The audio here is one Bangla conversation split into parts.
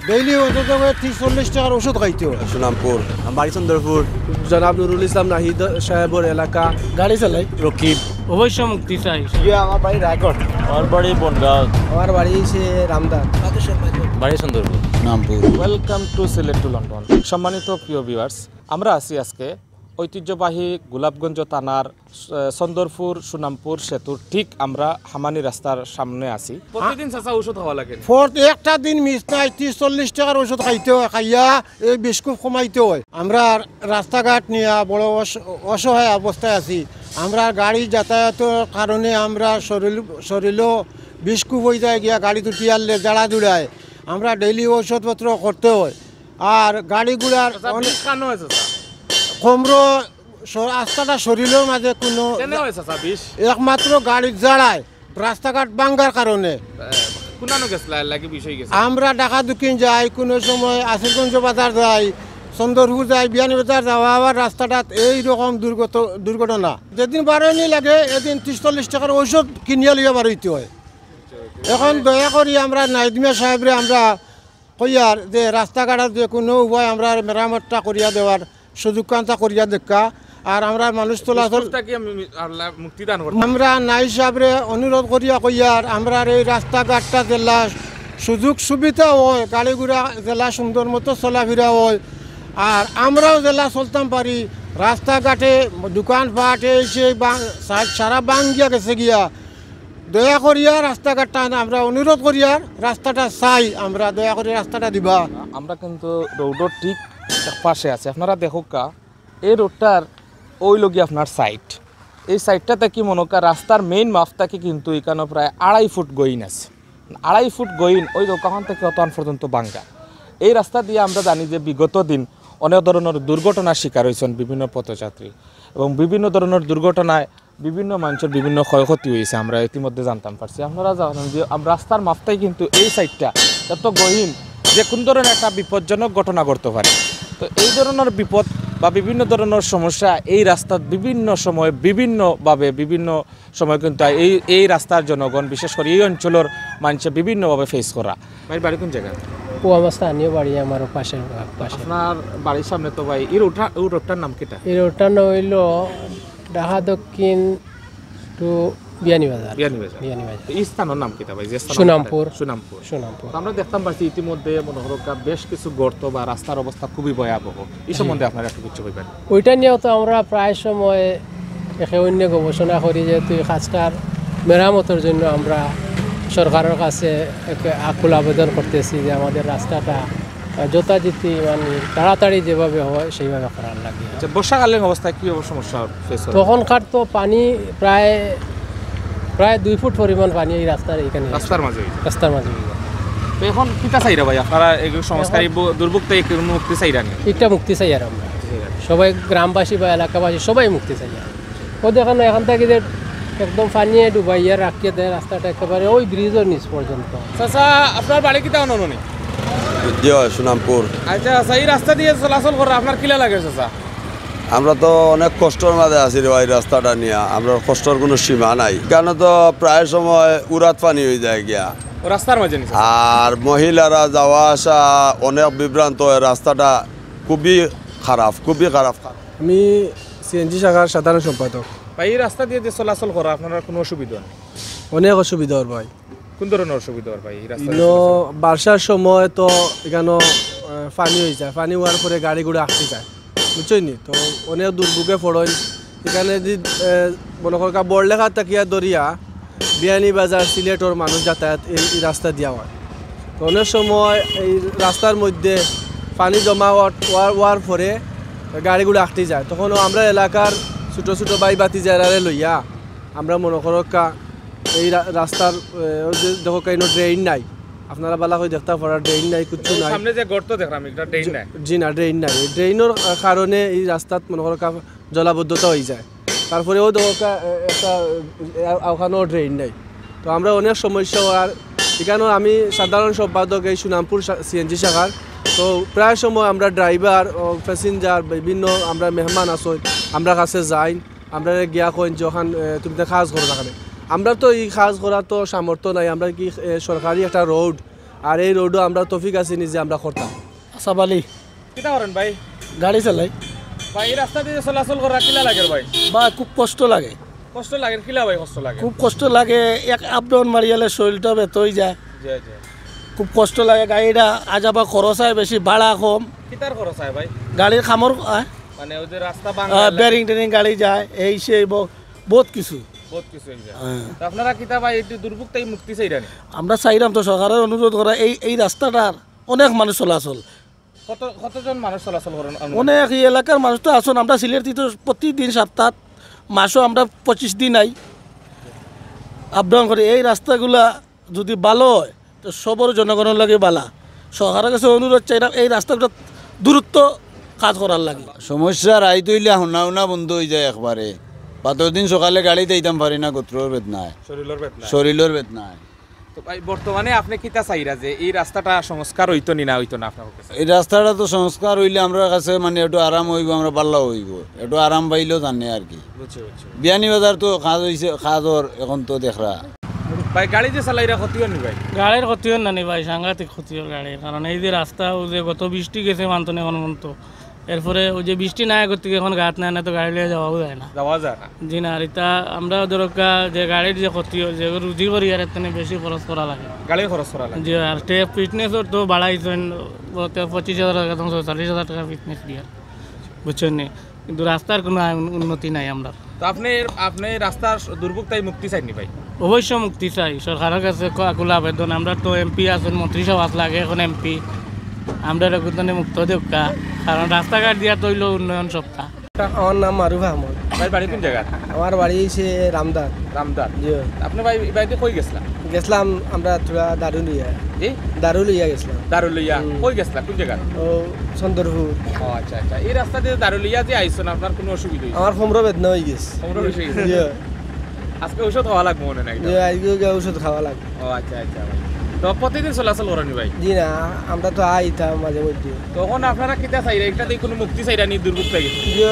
ডেইলি অন্তত 30-40 টাকার ওষুধ খাইতে হয়। সুনামপুর, বাড়ি চন্দ্রপুর। জনাব নুরুল ইসলাম নাহিদ সাহেবের এলাকা, গাড়ি চালাই রকিব। অবশ্য মুক্তি চাই। আমার বাড়ি রায়গড়, আমার বাড়ি বনগাঁও, আমার বাড়ি সে রামদান, বাড়ি Chandrapur, Sunampur. Welcome to Sylhet to London. সম্মানিত প্রিয় ভিউয়ার্স, আমরা আছি আজকে ঐতিহ্যবাহী গোলাপগঞ্জ থানার চন্দরপুর সুনামপুর সেতুর ঠিক আমরা হামানি রাস্তার সামনে আছি। প্রতিদিন চাচা ওষুধ খাওয়া লাগে? একটা দিন মিস নাই, 30-40 টাকার ওষুধ খাইতে হয়, খাইয়া এই বিস্কুট কমাইতে হয়। আমরা রাস্তাঘাট নিয়ে বড় অসহায় অবস্থায় আছি। আমরা গাড়ি যাতায়াতের কারণে আমরা শরীরও বিস্কুট হয়ে যায় গিয়া, গাড়ি দুটি আনলে জাড়া দুড়ায়। আমরা ডেইলি ওষুধপত্র করতে হয়। আর গাড়িগুলার কমরো রাস্তাটা শরীরের মাঝে কোনো একমাত্র গাড়ির জাড়ায় রাস্তাঘাট ভাঙ্গার কারণে আমরা ঢাকা দক্ষিণ যাই, কোনো সময় আসিরগঞ্জ বাজার যাই, চন্দরপুর যাই, বিয়ানী বাজার যাওয়া, আবার রাস্তাটাত এইরকম দুর্ঘটনা। যেদিন বারোনি লাগে এদিন 30-40 টাকার ঔষধ কিনিয়া লিয়া বারোইতে হয়। এখন দয়া করি আমরা নাইদমিয়া সাহেবরে আমরা কইয়ার যে রাস্তাঘাটের যে কোনো উপায় আমরা মেরামতটা করিয়া দেওয়ার সুযোগ কান্তা করিয়া দেখা। আর আমরা মানুষ চলাচল আমরা নাই সাহেবরে অনুরোধ করিয়া কইয়ার আমরা এই রাস্তাঘাটটা জেলা সুযোগ সুবিধা হয়, গাড়ি ঘোড়া জেলা সুন্দর মতো চলাফেরা হয়। আর আমরাও জেলা চলতাম পারি। রাস্তাঘাটে দোকানপাট এসে সারা বাঙ্গিয়া গেছে গিয়া। দয়া করিয়া রাস্তাঘাটটা আমরা অনুরোধ করিয়ার রাস্তাটা চাই, আমরা দয়া করি রাস্তাটা দিবা। আমরা কিন্তু রোডের ঠিক পাশে আছে, আপনারা দেখো কা এই রোডটার ওই লগি আপনার সাইড, এই সাইডটাতে কি মনে কর রাস্তার মেইন মাপটাকে কিন্তু এখানে প্রায় 2.5 ফুট গইন আছে। 2.5 ফুট গইন ওই দোকান থেকে অতন পর্যন্ত বাঙ্গা। এই রাস্তা দিয়ে আমরা জানি যে বিগত দিন অনেক ধরনের দুর্ঘটনার শিকার হয়েছেন বিভিন্ন পথযাত্রী, এবং বিভিন্ন ধরনের দুর্ঘটনায় বিভিন্ন মানুষের বিভিন্ন ক্ষয়ক্ষতি হয়েছে আমরা ইতিমধ্যে জানতাম পারছি। আপনারা জানেন যে রাস্তার মাপটাই কিন্তু এই সাইডটা এত গহীন যে কোন ধরনের একটা বিপজ্জনক ঘটনা ঘটতে পারে। তো এই ধরনের বিপদ বা বিভিন্ন ধরনের সমস্যা এই রাস্তার বিভিন্ন সময় বিভিন্নভাবে বিভিন্ন সময় কিন্তু এই রাস্তার জনগণ, বিশেষ করে এই অঞ্চলের মানুষে বিভিন্নভাবে ফেস করা। ভাই বাড়ি কোন জায়গায়? ও আমার স্থানীয় বাড়ি, আমার পাশে। আপনার বাড়ির সামনে তো ভাই এই রোডটার নাম কিটা? এই রোডটা হইল ঢাকা দক্ষিণ টু বিয়ানী বাজার। এই স্থানের নাম কিটা ভাই? সুনামপুর। আমরা দেখতাম পাচ্ছি ইতিমধ্যে মনোহরকা বেশ কিছু গর্ত বা রাস্তার অবস্থা খুবই ভয়াবহ। এই সম্বন্ধে আপনারা একটু কিছু বলবেন? ওইটা নিয়েও তো আমরা প্রায় সময় একে অন্য গবেষণা করি, যেহেতু এই কাজটার মেরামতের জন্য আমরা সরকারের কাছে আকুল আবেদন করতেছি যে আমাদের রাস্তাটা যথারীতি মানে তাড়াতাড়ি যেভাবে হয় সেইভাবে করার লাগে। বর্ষাকালীন অবস্থায় কী সমস্যা ফেস হয়? তখনকার তো পানি প্রায় 2 ফুট পরিমাণ পানি এই রাস্তার এখানে রাস্তার মাঝে। তো এখন কিতা চাইরা ভাই আপনারা এগুলো সংস্কারী দুর্ভোগ থেকে মুক্তি চাইরা নিয়ে? একটা মুক্তি চাই আর আমরা সবাই গ্রামবাসী বা এলাকাবাসী সবাই মুক্তি চাই। ও দেখেন এখান থেকে যে একদম পানিয়ে ডুবাইয়া রাখিয়ে দেয় রাস্তাটা একেবারে ওই ব্রিজের নিচ পর্যন্ত। চাচা আপনার বাড়ি কিতা অননি? সুনামপুর। আচ্ছা আচ্ছা, এই রাস্তা দিয়ে চলাচল করা আপনার কিলা লাগে চাচা? আমরা তো অনেক কষ্টের মাঝে আছি রে ভাই, রাস্তাটা নিয়ে আমরা কষ্টের কোনো সীমা নাই, কেন তো প্রায় সময় উড়াত পানি হয়ে যায় গিয়া রাস্তার মাঝে। আর মহিলারা যাওয়া আসা অনেক বিভ্রান্ত হয়, রাস্তাটা খুবই খারাপ। আমি সিএনজি শাখার সাধারণ সম্পাদক। ভাই এই রাস্তা দিয়ে যে চলাচল করা আপনারা কোনো অসুবিধা নেই? অনেক অসুবিধা হয় ভাই। কোন ধরনের অসুবিধা হয় ভাই এই রাস্তা? বর্ষার সময় তো এখানে পানি হয়ে যায়, পানি হওয়ার পরে গাড়ি ঘোড়া আটকে যায়, বুঝছই নি? তো অনেক দুর্ভোগে পড়েন এখানে। যদি মনে কর বড়লেখা তাকিয়া দরিয়া বিয়ানী বাজার সিলেটর মানুষ যাতায়াত এই রাস্তা দেওয়া হয়। তো অনেক সময় এই রাস্তার মধ্যে পানি জমা হওয়ার পরে গাড়িগুলো আটকে যায়, তখনও আমরা এলাকার ছোটো ছোটো বাই বাতি জায়গারে লইয়া আমরা মনে করকা এই রাস্তার দেখো কেন ড্রেন নাই, আপনারা বালা করে দেখতে পারা ড্রেন নাই, কিছু নাই। সামনে যে গর্ত দেখলাম এটা ড্রেন নাই। জি না, ড্রেন নাই। ড্রেনের কারণে এই রাস্তাত মনে করকা জলাবদ্ধতা হয়ে যায়। তারপরেও দেখা একটা ওখানেও ড্রেন নাই। তো আমরা অনেক সমস্যা আর এখানেও আমি সাধারণ সম্পাদক এই সুনামপুর সিএনজি শাখার। তো প্রায় সময় আমরা ড্রাইভার ও প্যাসেঞ্জার বিভিন্ন আমরা মেহমান আসই, আমরা কাছে যাই, আমরা গিয়া কইন যে ওখান তুমি তো কাজ করো না। আমরা তো এই কাজ করা তো সামর্থ্য নাই। আমরা কি সরকারি একটা রোড আর এই রোডও আমরা তফিক আছি নিজে আমরা করতাম। আসাব আলী কিতা করেন ভাই? গাড়ি চালাই ভাই এই রাস্তা দিয়ে চলাচল করা কিলা লাগে ভাই? বা খুব কষ্ট লাগে, কষ্ট লাগে কিলা ভাই? কষ্ট লাগে খুব কষ্ট লাগে। এক আপ ডাউন মারিয়ালে শরীরটা বেত হয়ে যায়, জি জি। খুব কষ্ট লাগে। গাড়িটা আজাবা খরচ হয় বেশি, ভাড়া কম। কিতার খরচ হয় ভাই? গাড়ির খামর মানে ওই যে রাস্তা ভাঙা বেরিং টেরিং গাড়ি যায়, এই সেই বহুত কিছু। বহুত কিছু হয়ে যায়। তো আপনারা কিতা ভাই একটু দুর্ভোগ তাই মুক্তি চাইরানি? আমরা চাইলাম তো সরকারের অনুরোধ করা, এই রাস্তাটার অনেক মানুষ চলাচল, কতজন মানুষ চলাচল করেন? অনেক এই এলাকার মানুষ তো আসুন। আমরা সিলেটি তো প্রতিদিন সপ্তাহ মাসও আমরা 25 দিন আই আপ ডাউন করি। এই রাস্তাগুলা যদি ভালো হয় তো সবর জনগণের লাগে বালা। সরকারের কাছে অনুরোধ চাইলাম এই রাস্তাগুলো দূরত্ব কাজ করার লাগে। সমস্যা রাই তৈলে হুনা হুনা বন্ধ হয়ে যায় একবারে। দিন সকালে গাড়িতে দিতাম পারি না, গোত্রর বেদনায়, শরীরের বেদনা। শরীরের বেদনায়। তো ভাই বর্তমানে আপনি কিতা চাইরা যে এই রাস্তাটা সংস্কার হইতো নি না হইতো না আপনার কাছে? এই রাস্তাটা তো সংস্কার হইলে আমরা কাছে মানে একটু আরাম হইব, আমরা পাল্লা হইব, একটু আরাম পাইলেও জানে আর কি। বুঝছি বুঝছি। বিয়ানি বাজার তো কাজ হয়েছে, কাজর এখন তো দেখরা। ভাই গাড়ি যে চালাইরা ক্ষতি হয়নি ভাই? গাড়ির ক্ষতি হন না ভাই, সাংঘাতিক ক্ষতি হল গাড়ির। কারণ এই যে রাস্তা ও যে গত বৃষ্টি গেছে মানতো না এখন মতো, এরপরে ওই যে বৃষ্টি নাই করতে এখন গাত নাই না, তো গাড়ি লিয়ে যাওয়াও যায় না, যাওয়া যায় না। জি না। আর এটা আমরা দরকা যে গাড়ির যে ক্ষতি হয় যে রুজি করি আর এখানে বেশি খরচ করা লাগে, গাড়ির খরচ করা লাগে। জি। আর ফিটনেসও তো বাড়াইছেন 25,000 টাকা, 40,000 টাকা ফিটনেস দিয়ে, বুঝছেন নি? কিন্তু রাস্তার কোনো উন্নতি নাই আমরা। তো আপনি রাস্তার দুর্ভোগ তাই মুক্তি চাইনি ভাই? অবশ্য মুক্তি চাই, সরকারের কাছে আকুল আবেদন। আমরা তো এমপি আছেন, মন্ত্রিসভা লাগে, এখন এমপি আমরা এরকম মুক্ত দেখা, কারণ রাস্তাঘাট দিয়া তৈল উন্নয়ন সপ্তাহ। আমার নাম মারুফ আহমদ। ভাই বাড়ি কোন জায়গা? আমার বাড়ি সে রামদার। রামদার। জি। আপনি ভাই বাড়িতে কই গেছিলেন? গেছিলাম আমরা তোরা দারুলিয়া। জি দারুলিয়া গেছিলাম। দারুলিয়া কই গেছিলেন? কোন জায়গা? ও চন্দরপুর। ও আচ্ছা আচ্ছা। এই রাস্তা দিয়ে দারুলিয়া যে আইছেন আপনার কোনো অসুবিধা হইছে? আমার কোমর বেদনা হয়ে গেছে। কোমর বেশি গেছে? জি। আজকে ঔষধ খাওয়া লাগবে মনে নাই? জি, আজকে ওষুধ খাওয়া লাগে। ও আচ্ছা আচ্ছা ভাই। তো প্রতিদিন চলাচল করেনি ভাই? জি না, আমরা তো আইতাম মাঝে মধ্যে। তখন আপনারা কিতা চাইরা? একটা দিয়ে কোনো মুক্তি চাইরা নি দুর্ভোগ পাই গেছে? জি,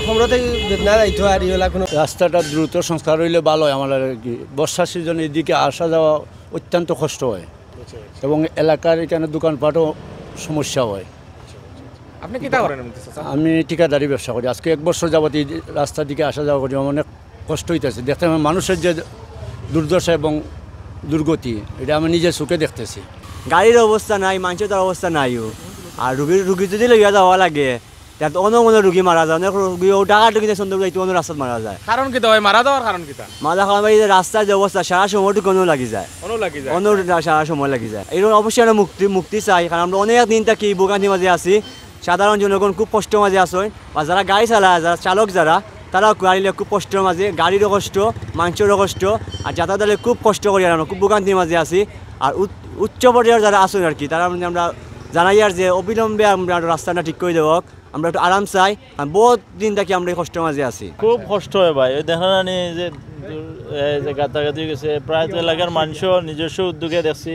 কোমর থেকে বেদনা যাইতো আর ইহলা কোনো। রাস্তাটা দ্রুত সংস্কার হইলে ভালো হয় আমার আর কি। বর্ষার সিজনে এদিকে আসা যাওয়া অত্যন্ত কষ্ট হয় এবং এলাকার এখানে দোকানপাটও সমস্যা হয়। আপনি কিতা করেন এমনি চাচা? আমি ঠিকাদারি ব্যবসা করি, আজকে 1 বছর যাবত এই রাস্তার দিকে আসা যাওয়া করি, অনেক কষ্ট হইতেছে। দেখতে মানুষের যে দুর্দশা এবং দুর্গতি, এটা আমি নিজের চোখে দেখতেছি। গাড়ির অবস্থা নাই, মানুষের তার অবস্থা নাইও। আর রুগী যদি লইয়া যাওয়া লাগে তাত অনেক রুগী মারা যায়, অনেক রুগী ও টাকা টুকিতে সুন্দর যাইতে অন্য রাস্তাত মারা যায়। কারণ কিতা ভাই? মারা যাওয়ার কারণ কিতা? মারা খাওয়া এই যে রাস্তার যে অবস্থা, সারা সময়টুকু অন্য লাগি যায়, অনু লাগি যায়। অন্য সারা সময় লাগি যায়। এরকম অবশ্যই আমরা মুক্তি চাই, কারণ আমরা অনেক দিন থাকি ভোগান্তির মাঝে আছি। সাধারণ জনগণ খুব কষ্টের মাঝে আসেন, বা যারা গাড়ি চালায়, যারা চালক যারা, তারাও গাড়ি খুব কষ্টের মাঝে, গাড়িরও কষ্ট, মানুষেরও কষ্ট, আর যাতায়াতের খুব কষ্ট করি আর খুব ভোগান্তির মাঝে আছি। আর উচ্চ পর্যায়ের যারা আসেন আর কি, তারা আমরা জানাই আর যে অবিলম্বে আমরা রাস্তাটা ঠিক করে দেওয়া, আমরা একটু আরাম চাই। আর বহুত দিন থাকি আমরা এই কষ্টের মাঝে আছি। খুব কষ্ট হয় ভাই, ওই দেখা জানি যে গাতাগাতি গেছে। প্রায় তো এলাকার মানুষও নিজস্ব উদ্যোগে দেখছি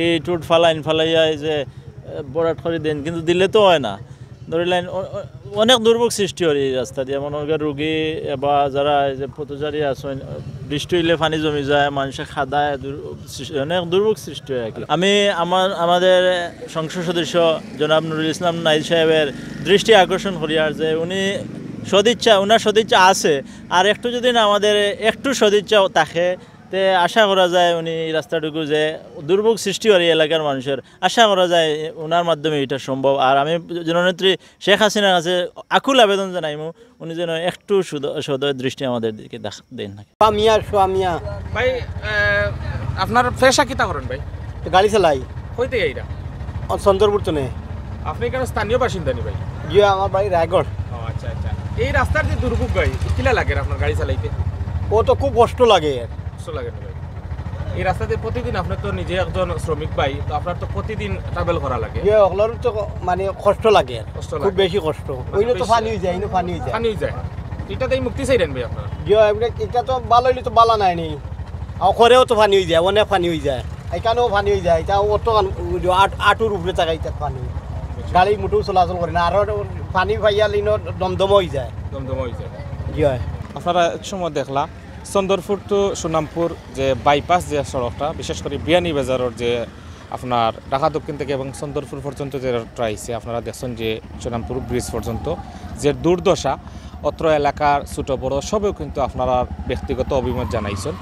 এই টুট ফালাইয়া এই যে বরাট করে দেন, কিন্তু দিলে তো হয় না। ধরিলেন অনেক দুর্ভোগ সৃষ্টি হয় এই রাস্তা দিয়ে। মনে করেন রুগী বা যারা এই যে পথচারী আছেন, বৃষ্টি হইলে পানি জমি যায়, মানুষের খাদায়, অনেক দুর্ভোগ সৃষ্টি হয় আর কি। আমি আমাদের সংসদ সদস্য জনাব নুরুল ইসলাম নাইল সাহেবের দৃষ্টি আকর্ষণ করি আর যে ওনার সদিচ্ছা আছে, আর একটু যদি না আমাদের একটু সদিচ্ছা থাকে, তে আশা করা যায় উনি রাস্তাটুকু যে দুর্ভোগ সৃষ্টি হয় এলাকার মানুষের, আশা করা যায় ওনার মাধ্যমে এটা সম্ভব। আর আমি জননেত্রী শেখ হাসিনার কাছে আকুল আবেদন জানাইমু, উনি যেন একটু সদয় দৃষ্টি আমাদের দিকে দেন না। ভাই আপনার পেশা কিতা করেন ভাই? গাড়ি চালাই। কইতে এইটা? চন্দরপুর তো নেই। আপনি কেন স্থানীয় বাসিন্দা নি ভাই? জি, আমার বাড়ি রায়গড়। ও আচ্ছা আচ্ছা। এই রাস্তার যে দুর্ভোগ ভাই, কিলা লাগে আপনার গাড়ি চালাইতে? ও তো খুব কষ্ট লাগে। কষ্ট লাগে না ভাই? এই রাস্তাতে প্রতিদিন আপনি তো নিজে একজন শ্রমিক ভাই, তো আপনার তো প্রতিদিন ট্রাভেল করা লাগে। ওগুলোর তো মানে কষ্ট লাগে, কষ্ট খুব লাগে, বেশি কষ্ট। ওইটা তো পানি হয়ে যায়, পানি হয়ে যায়। পানি হয়ে যায়। এটাতেই মুক্তি চাইলেন ভাই আপনারা? এটা তো ভালো হইলে তো বালা নাই নি, করেও তো পানি হয়ে যায়, অনেক পানি হয়ে যায়, এখানেও পানি হয়ে যায়। এটা অত আটুর উপরে থাকা এটা পানি, গাড়ি মোটেও চলাচল করে না। আর পানি পাইয়া লিন দমদম হয়ে যায়, দমদম হয়ে যায়। জি হয়। আপনারা এক সময় দেখলা চন্দরপুর টু সুনামপুর যে বাইপাস যে সড়কটা, বিশেষ করে বিয়ানী বাজারের যে আপনার ঢাকা দক্ষিণ থেকে এবং সুন্দরপুর পর্যন্ত যে রোডটা আইছে আপনারা দেখছেন যে সোনামপুর ব্রিজ পর্যন্ত যে দুর্দশা অত্র এলাকার ছোটো বড় সবেও কিন্তু আপনারা ব্যক্তিগত অভিমত জানাইছেন।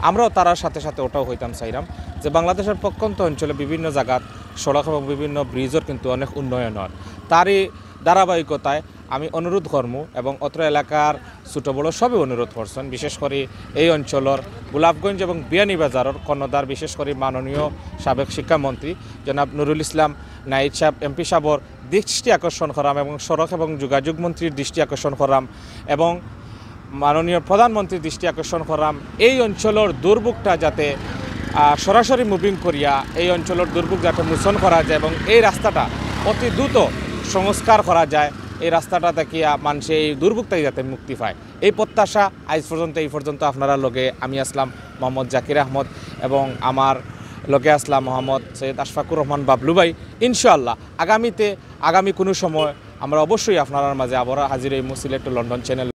আমরাও তার সাথে সাথে ওটাও হইতাম চাইলাম যে বাংলাদেশের প্রত্যন্ত অঞ্চলে বিভিন্ন জায়গাত সড়ক এবং বিভিন্ন ব্রিজের কিন্তু অনেক উন্নয়ন হয়। তারই ধারাবাহিকতায় আমি অনুরোধ করমু এবং অত্র এলাকার ছোটো বড় সবই অনুরোধ করছেন, বিশেষ করে এই অঞ্চলের গোলাপগঞ্জ এবং বিয়ানীবাজারের কর্ণধার বিশেষ করে মাননীয় সাবেক শিক্ষামন্ত্রী জনাব নুরুল ইসলাম নাইদ সাহেব এমপি সাহেবর দৃষ্টি আকর্ষণ করাম এবং সড়ক এবং যোগাযোগ মন্ত্রীর দৃষ্টি আকর্ষণ করাম এবং মাননীয় প্রধানমন্ত্রীর দৃষ্টি আকর্ষণ করাম এই অঞ্চলের দুর্ভোগটা যাতে সরাসরি মুভিং করিয়া এই অঞ্চলের দুর্ভোগ যাতে মোচন করা যায় এবং এই রাস্তাটা অতি দ্রুত সংস্কার করা যায়, এই রাস্তাটা দেখিয়া মানুষ এই দুর্ভোগ থেকে যাতে মুক্তি পায় এই প্রত্যাশা আজ পর্যন্ত এই পর্যন্ত আপনারা লগে আমি আসলাম মোহাম্মদ জাকির আহমদ এবং আমার লগে আসলাম মোহাম্মদ সৈয়দ আশফাকুর রহমান বাবলু ভাই। ইনশাআল্লাহ আগামী কোনো সময় আমরা অবশ্যই আপনার মাঝে আবার হাজির এই সিলেট টু লন্ডন চ্যানেল